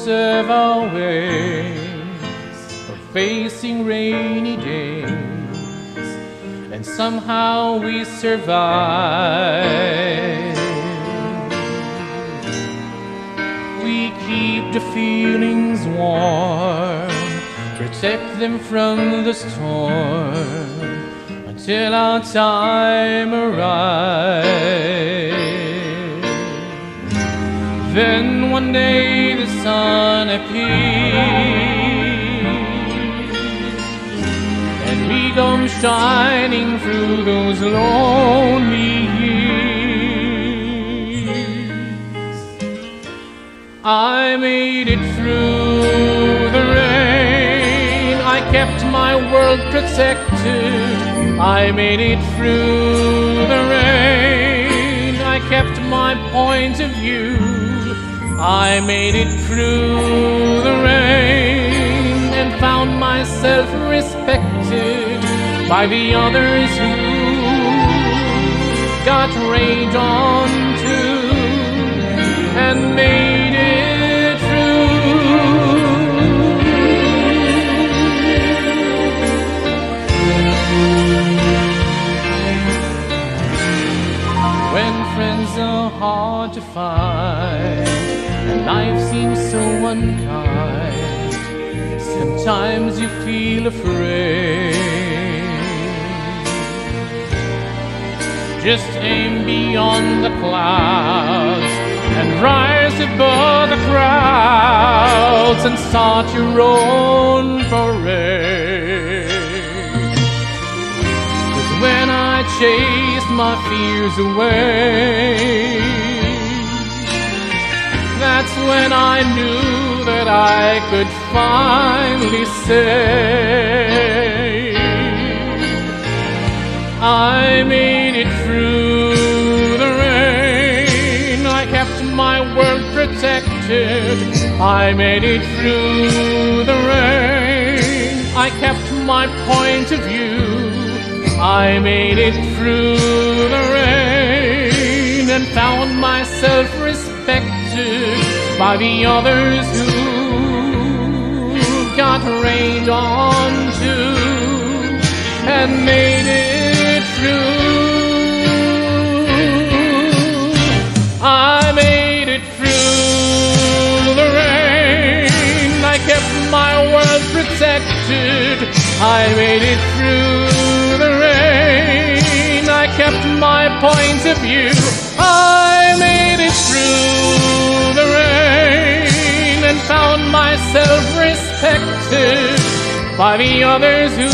of our ways of facing rainy days, and somehow we survive. We keep the feelings warm, protect them from the storm, until our time arrives. Then one day the sun appears, and we come shining through those lonely years. I made it through the rain, I kept my world protected. I made it through the rain, I kept my point of view. I made it through the rain and found myself respected by the others who got rained on too and made it through. When friends are hard to find and life seems so unkind, sometimes you feel afraid. Just aim beyond the clouds and rise above the crowds and start your own parade. 'Cause when I chased my fears away, that's when I knew that I could finally say, I made it through the rain, I kept my world protected. I made it through the rain, I kept my point of view. I made it through the rain and found myself respected by the others who got rained on too and made it through. I made it through the rain, I kept my world protected. I made it through the rain, I kept my point of view. I made it through the rain and found myself respected by the others who